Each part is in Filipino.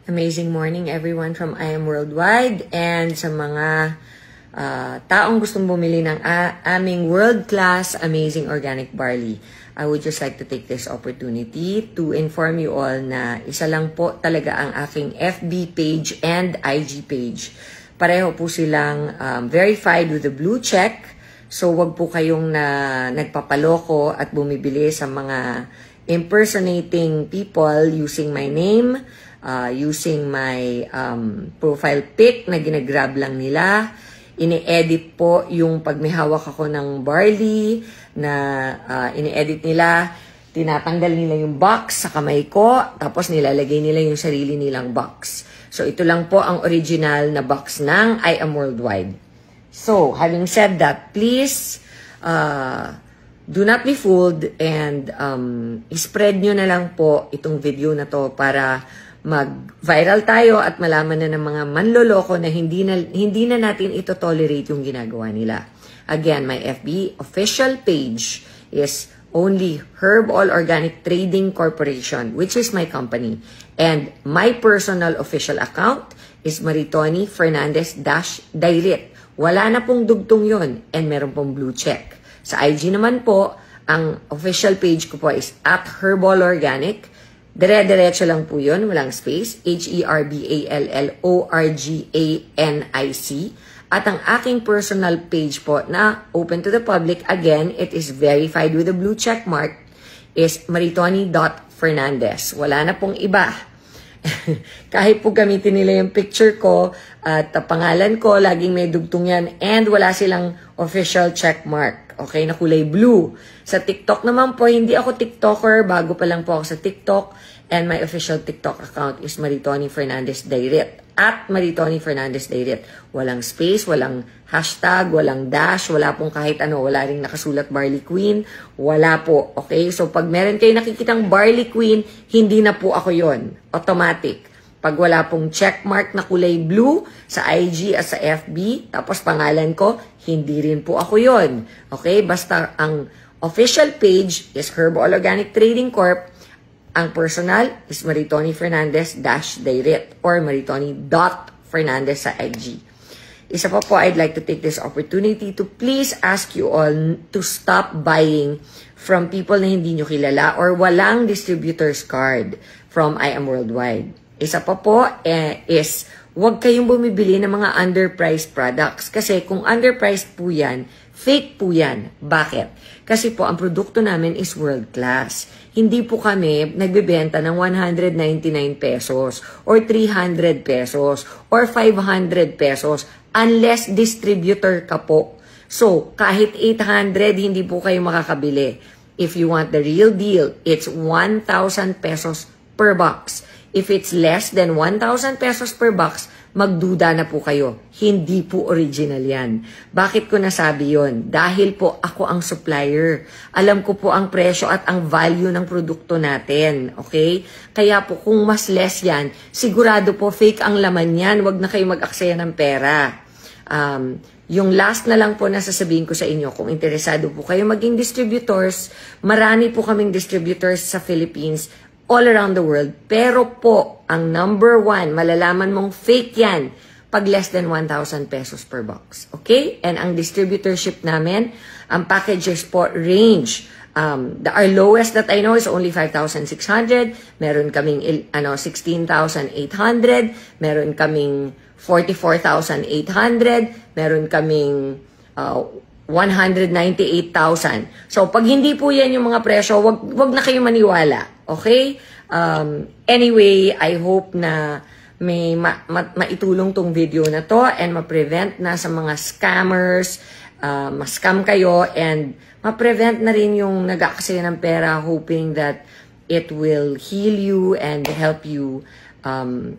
Amazing morning everyone from I Am Worldwide, and sa mga taong gustong bumili ng aming world-class amazing organic barley. I would just like to take this opportunity to inform you all na isa lang po talaga ang aking FB page and IG page. Pareho po silang verified with the blue check. So wag po kayong nagpapaloko at bumibili sa mga impersonating people using my name, using my profile pic na ginagrab lang nila. Ini-edit po yung pag may hawak ako ng barley na ini-edit nila, tinatanggal nila yung box sa kamay ko, tapos nilalagay nila yung sarili nilang box. So ito lang po ang original na box ng I Am Worldwide. So having said that, please do not be fooled and spread nyo na lang po itong video na to para mag-viral tayo at malaman na ng mga manloloko na hindi na natin ito tolerate yung ginagawa nila. Again, my FB official page is only Herb All Organic Trading Corporation, which is my company. And my personal official account is Maritoni Fernandez-Dairit. Wala na pong dugtong yon and meron pong blue check. Sa IG naman po, ang official page ko po is at Herb All Organic. Dire-diretso lang po yun, walang space. HERBALLORGANIC. At ang aking personal page po na open to the public, again, it is verified with a blue check mark, is maritoni.fernandez. Wala na pong iba. Kahit po gamitin nila yung picture ko at pangalan ko, laging may dugtong yan, and wala silang official check mark. Okay, na kulay blue. Sa TikTok naman po, hindi ako TikToker. Bago pa lang po ako sa TikTok. And my official TikTok account is Maritoni Fernandez-Dairit. At Maritoni Fernandez-Dairit. Walang space, walang hashtag, walang dash, wala pong kahit ano. Wala ring nakasulat Barley Queen. Wala po. Okay, so pag meron kayo nakikitang Barley Queen, hindi na po ako yon. Automatic. Pag wala pong checkmark na kulay blue sa IG at sa FB, tapos pangalan ko, hindi rin po ako yon. Okay? Basta ang official page is Herb All Organic Trading Corp. Ang personal is Maritoni Fernandez-Dairit or Maritoni.Fernandez sa IG. Isa pa po, I'd like to take this opportunity to please ask you all to stop buying from people na hindi nyo kilala or walang distributor's card from I Am Worldwide. Isa pa po is huwag kayong bumibili ng mga underpriced products. Kasi kung underpriced po yan, fake po yan. Bakit? Kasi po ang produkto namin is world class. Hindi po kami nagbebenta ng 199 pesos or 300 pesos or 500 pesos unless distributor ka po. So, kahit 800, hindi po kayo makakabili. If you want the real deal, it's 1,000 pesos per box. If it's less than 1,000 pesos per box, magduda na po kayo. Hindi po original yan. Bakit ko nasabi yon? Dahil po ako ang supplier. Alam ko po ang presyo at ang value ng produkto natin. Okay? Kaya po kung mas less yan, sigurado po fake ang laman yan. Huwag na kayo mag-aksaya ng pera. Yung last na lang po na sasabihin ko sa inyo, kung interesado po kayo maging distributors, marami po kaming distributors sa Philippines, all around the world. Pero po, ang number one, malalaman mong fake yan pag less than 1,000 pesos per box. Okay? And ang distributorship namin, ang packages po range. Our lowest that I know is only 5,600. Meron kaming 16,800. Meron kaming 44,800. Meron kaming 198,000. So, pag hindi po yan yung mga presyo, wag na kayo maniwala. Okay? Anyway, I hope na may maitulong tong video na to and ma-prevent na sa mga scammers, ma-scam kayo and ma-prevent na rin yung nag-aaksaya ng pera hoping that it will heal you and help you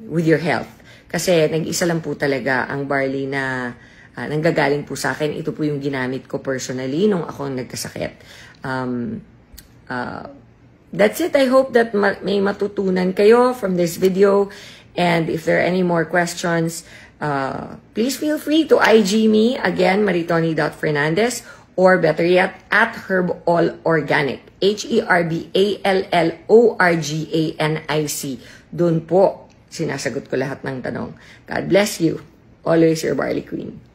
with your health. Kasi nag-isa lang po talaga ang barley na nanggagaling po sa akin. Ito po yung ginamit ko personally nung ako nagkasakit. That's it. I hope that may matutunan kayo from this video. And if there are any more questions, please feel free to IG me. Again, maritoni.fernandez or better yet, at Herb All Organic. HERBALLORGANIC. Doon po sinasagot ko lahat ng tanong. God bless you. Always your Barley Queen.